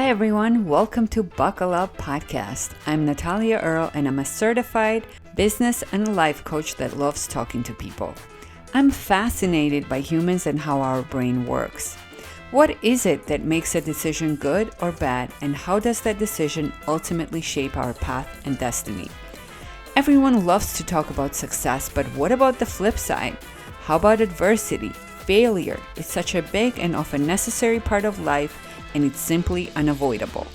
Hi everyone, welcome to Buckle Up Podcast. I'm Natalia Earl and I'm a certified business and life coach that loves talking to people. I'm fascinated by humans and how our brain works. What is it that makes a decision good or bad, and how does that decision ultimately shape our path and destiny? Everyone loves to talk about success, but what about the flip side? How about adversity? Failure is such a big and often necessary part of life, and it's simply unavoidable.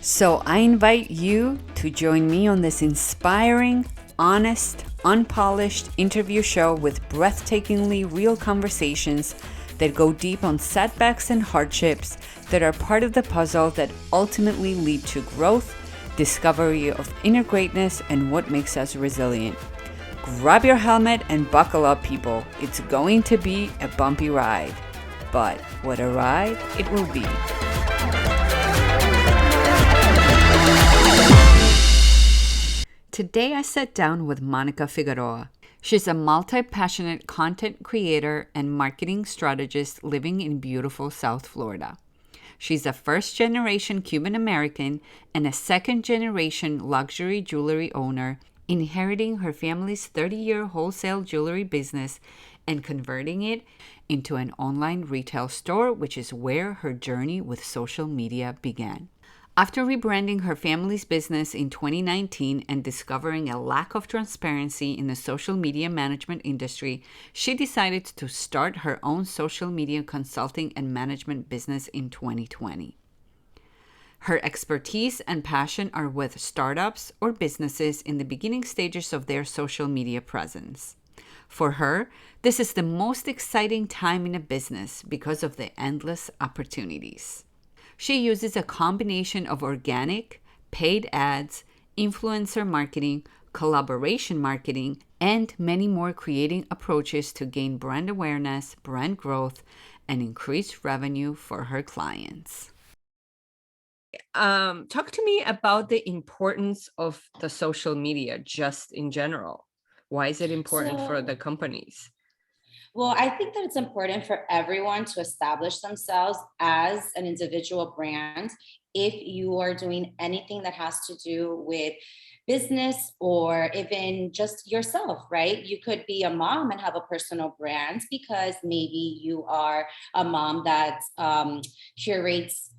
So I invite you to join me on this inspiring, honest, unpolished interview show with breathtakingly real conversations that go deep on setbacks and hardships that are part of the puzzle that ultimately lead to growth, discovery of inner greatness, and what makes us resilient. Grab your helmet and buckle up, people. It's going to be a bumpy ride. But what a ride it will be. Today I sat down with Monica Figueroa. She's a multi-passionate content creator and marketing strategist living in beautiful South Florida. She's a first-generation Cuban American and a second-generation luxury jewelry owner, inheriting her family's 30-year wholesale jewelry business and converting it into an online retail store, which is where her journey with social media began. After rebranding her family's business in 2019 and discovering a lack of transparency in the social media management industry, she decided to start her own social media consulting and management business in 2020. Her expertise and passion are with startups or businesses in the beginning stages of their social media presence. For her, this is the most exciting time in a business because of the endless opportunities. She uses a combination of organic, paid ads, influencer marketing, collaboration marketing, and many more creating approaches to gain brand awareness, brand growth, and increase revenue for her clients. Talk to me about the importance of the social media just in general. Why is it important for the companies? Well, I think that it's important for everyone to establish themselves as an individual brand if you are doing anything that has to do with business or even just yourself, right? You could be a mom and have a personal brand because maybe you are a mom that curates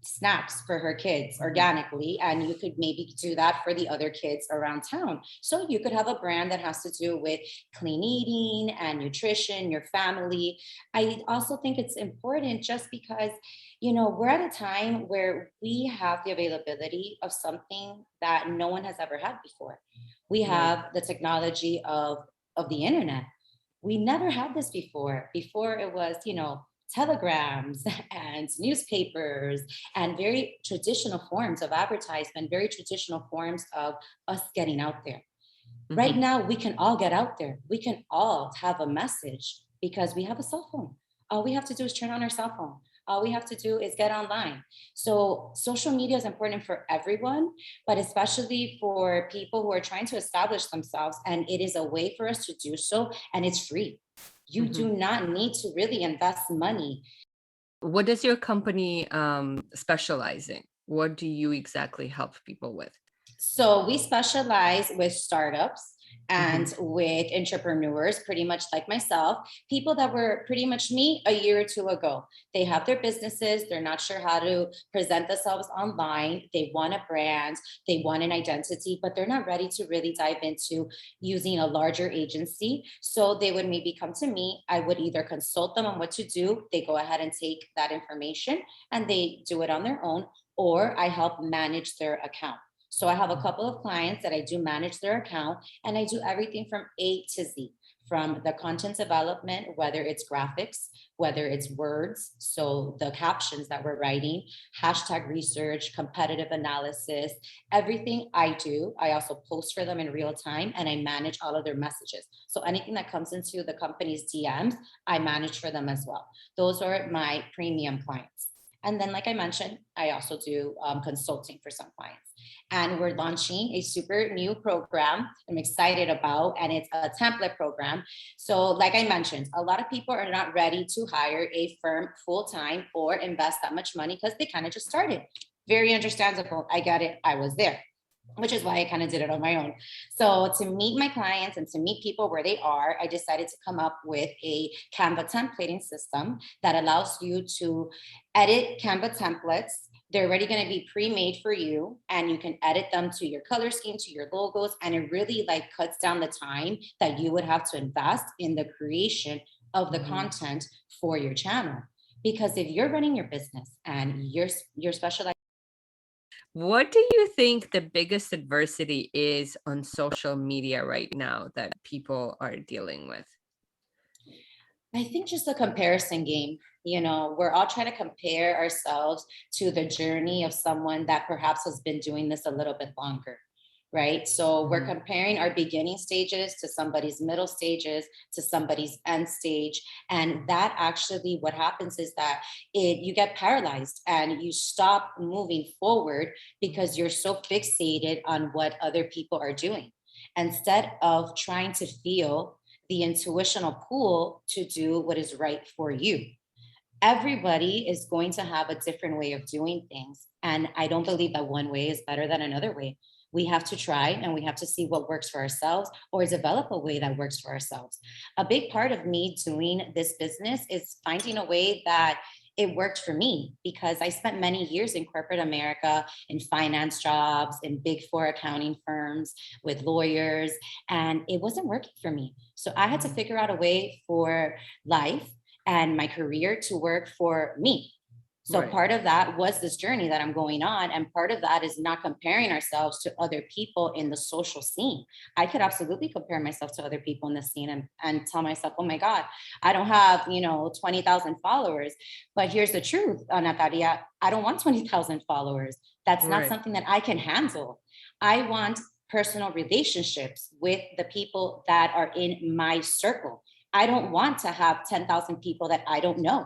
snacks for her kids organically, and you could maybe do that for the other kids around town. So you could have a brand that has to do with clean eating and nutrition, your family. I also think it's important just because, we're at a time where we have the availability of something that no one has ever had before. We have the technology of the internet. We never had this before. Before it was, telegrams and newspapers and very traditional forms of advertisement, very traditional forms of us getting out there. Mm-hmm. Right now, we can all get out there. We can all have a message because we have a cell phone. All we have to do is turn on our cell phone. All we have to do is get online. So social media is important for everyone, but especially for people who are trying to establish themselves. And it is a way for us to do so, and it's free. You do not need to really invest money. What does your company specialize in? What do you exactly help people with? So we specialize with startups and with entrepreneurs, pretty much like myself, people that were pretty much me a year or two ago. They have their businesses. They're not sure how to present themselves online. They want a brand, they want an identity, but they're not ready to really dive into using a larger agency. So they would maybe come to me. I would either consult them on what to do. They go ahead and take that information and they do it on their own, or I help manage their account. So I have a couple of clients that I do manage their account, and I do everything from A to Z, from the content development, whether it's graphics, whether it's words, so the captions that we're writing, hashtag research, competitive analysis, everything I do. I also post for them in real time, and I manage all of their messages. So anything that comes into the company's DMs, I manage for them as well. Those are my premium clients. And then, like I mentioned, I also do consulting for some clients. And we're launching a super new program I'm excited about, and it's a template program. So, like I mentioned, a lot of people are not ready to hire a firm full time or invest that much money because they kind of just started. Very understandable. I get it. I was there, which is why I kind of did it on my own. So, to meet my clients and to meet people where they are, I decided to come up with a Canva templating system that allows you to edit Canva templates. They're already going to be pre-made for you, and you can edit them to your color scheme, to your logos, and it really like cuts down the time that you would have to invest in the creation of the Mhm. content for your channel. Because if you're running your business and you're specialized. What do you think the biggest adversity is on social media right now that people are dealing with? I think just a comparison game. We're all trying to compare ourselves to the journey of someone that perhaps has been doing this a little bit longer, right? So we're Mhm. comparing our beginning stages to somebody's middle stages to somebody's end stage. And that actually, what happens is that you get paralyzed and you stop moving forward because you're so fixated on what other people are doing instead of trying to feel the intuitional pull to do what is right for you. Everybody is going to have a different way of doing things. And I don't believe that one way is better than another way. We have to try and we have to see what works for ourselves or develop a way that works for ourselves. A big part of me doing this business is finding a way that it worked for me because I spent many years in corporate America in finance jobs, in big four accounting firms with lawyers, and it wasn't working for me. So I had to Mhm. figure out a way for life and my career to work for me. So Right. part of that was this journey that I'm going on. And part of that is not comparing ourselves to other people in the social scene. I could absolutely compare myself to other people in the scene and tell myself, oh my God, I don't have, 20,000 followers. But here's the truth, Natalia, I don't want 20,000 followers. That's not Right. something that I can handle. I want personal relationships with the people that are in my circle. I don't want to have 10,000 people that I don't know.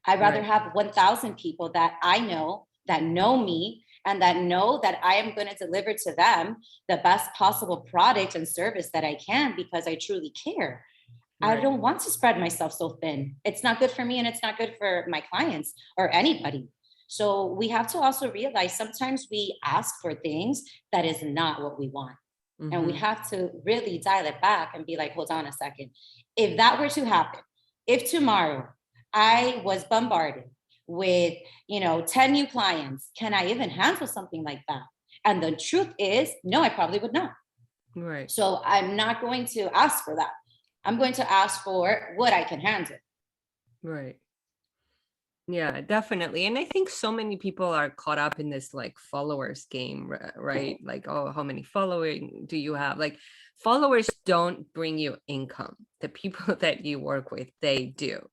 I'd rather Right. have 1,000 people that I know that know me and that know that I am going to deliver to them the best possible product and service that I can because I truly care. I Right. don't want to spread myself so thin. It's not good for me and it's not good for my clients or anybody. So we have to also realize sometimes we ask for things that is not what we want. And we Mhm. have to really dial it back and be like, hold on a second. If that were to happen, if tomorrow I was bombarded with, 10 new clients, can I even handle something like that? And the truth is, no, I probably would not. Right. So I'm not going to ask for that. I'm going to ask for what I can handle. Right. Yeah, definitely. And I think so many people are caught up in this like followers game, right? Like, oh, how many following do you have? Like, followers don't bring you income. The people that you work with, they do.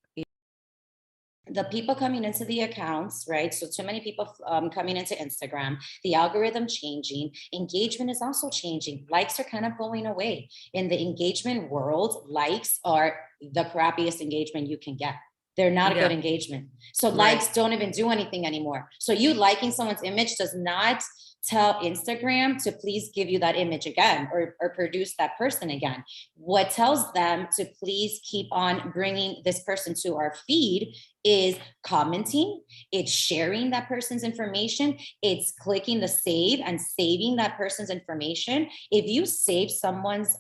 The people coming into the accounts, right? So too many people coming into Instagram, the algorithm changing, engagement is also changing. Likes are kind of going away. In the engagement world, likes are the crappiest engagement you can get. They're not a good Yeah, engagement. So right. likes don't even do anything anymore. So you liking someone's image does not tell Instagram to please give you that image again or produce that person again. What tells them to please keep on bringing this person to our feed is commenting, it's sharing that person's information, it's clicking the save and saving that person's information. If you save someone's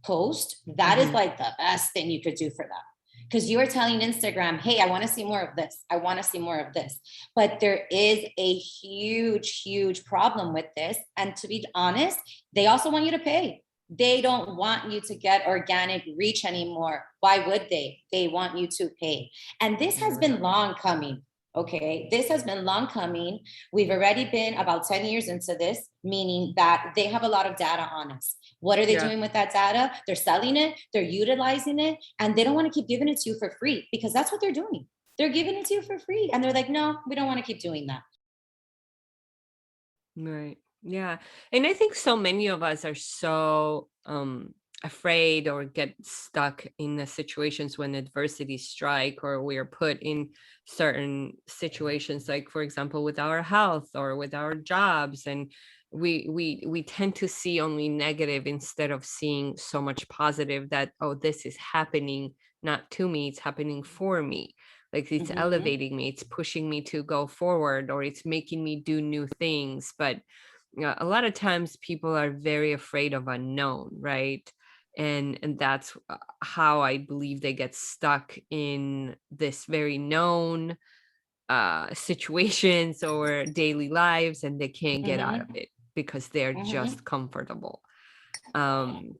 post, that is Hmm. like the best thing you could do for them. Because you are telling Instagram, hey, I want to see more of this. I want to see more of this. But there is a huge, huge problem with this. And to be honest, they also want you to pay. They don't want you to get organic reach anymore. Why would they? They want you to pay. And this has Right. been long coming. Okay. This has been long coming. We've already been about 10 years into this, meaning that they have a lot of data on us. What are they Yeah. doing with that data? They're selling it, they're utilizing it, and they don't want to keep giving it to you for free because that's what they're doing. They're giving it to you for free. And they're like, no, we don't want to keep doing that. Right. Yeah. And I think so many of us are so afraid or get stuck in the situations when adversity strike or we are put in certain situations, like for example with our health or with our jobs, and we tend to see only negative instead of seeing so much positive, that oh, this is happening not to me, it's happening for me. like it's Mhm. elevating me, it's pushing me to go forward, or it's making me do new things. But a lot of times people are very afraid of unknown, right? And that's how I believe they get stuck in this very known situations or daily lives, and they can't get out of Mhm. it because they're just Mhm. comfortable. um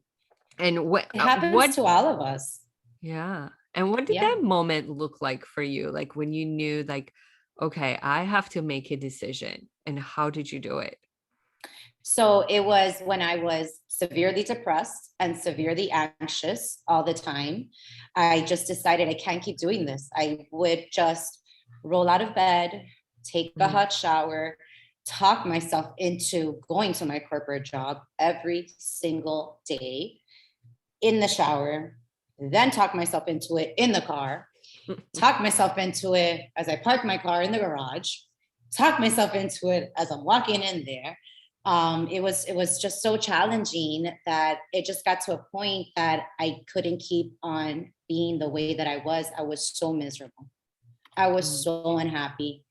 and It happens what to all of us. yeah, and what did that Yeah. moment look like for you, like when you knew, like, okay, I have to make a decision, and how did you do it? So it was when I was severely depressed and severely anxious all the time. I just decided I can't keep doing this. I would just roll out of bed, take a Mhm. hot shower, talk myself into going to my corporate job every single day in the shower, then talk myself into it in the car, talk myself into it as I park my car in the garage, talk myself into it as I'm walking in there. It was just so challenging that it just got to a point that I couldn't keep on being the way that I was. I was so miserable. I was Mm, so unhappy.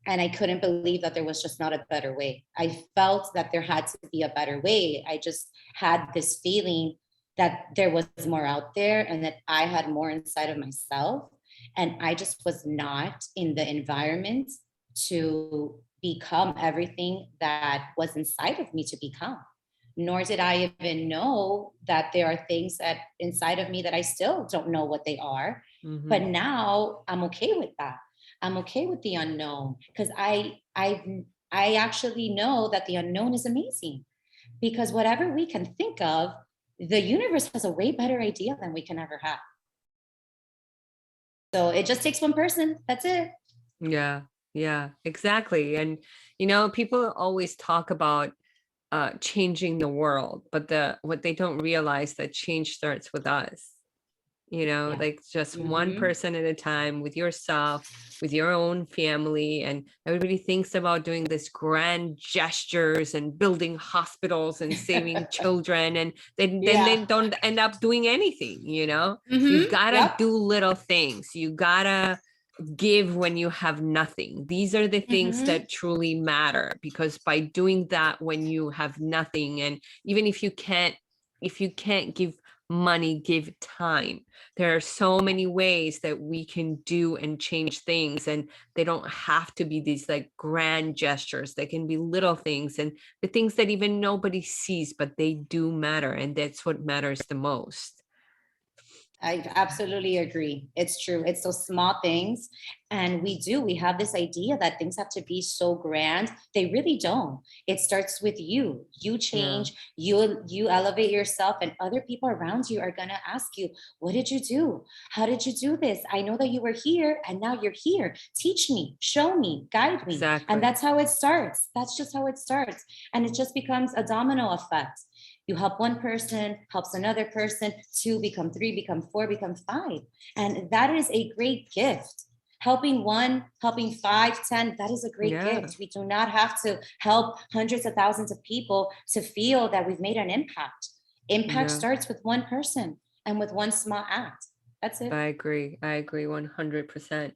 And I couldn't believe that there was just not a better way. I felt that there had to be a better way. I just had this feeling that there was more out there and that I had more inside of myself. And I just was not in the environment to become everything that was inside of me to become. Nor did I even know that there are things that inside of me that I still don't know what they are. But mhm. now I'm okay with that. I'm okay with the unknown because I actually know that the unknown is amazing because whatever we can think of, the universe has a way better idea than we can ever have. So it just takes one person. That's it. Yeah, yeah, exactly. And people always talk about changing the world, but what they don't realize, that change starts with us. Yeah. Like just one Hmm. person at a time, with yourself, with your own family. And everybody thinks about doing this grand gestures and building hospitals and saving children, and then Yeah. they don't end up doing anything. You Hmm. gotta Yep. do little things, you gotta give when you have nothing. These are the things Hmm. that truly matter, because by doing that when you have nothing, and even if you can't give money, give time. There are so many ways that we can do and change things, and they don't have to be these like grand gestures. They can be little things, and the things that even nobody sees, but they do matter, and that's what matters the most. I absolutely agree. It's true. It's those small things. And we have this idea that things have to be so grand. They really don't. It starts with you. You Yeah, change, you elevate yourself, and other people around you are gonna ask you, what did you do? How did you do this? I know that you were here and now you're here. Teach me, show me, guide me. And exactly. that's how it starts. That's just how it starts. And it just becomes a domino effect. You help one person, helps another person, two become three, become four, become five. And that is a great gift. Helping one, helping five, 10, that is a great Yeah, gift. We do not have to help hundreds of thousands of people to feel that we've made an impact. Impact yeah, starts with one person and with one small act. That's it. I agree. I agree 100%.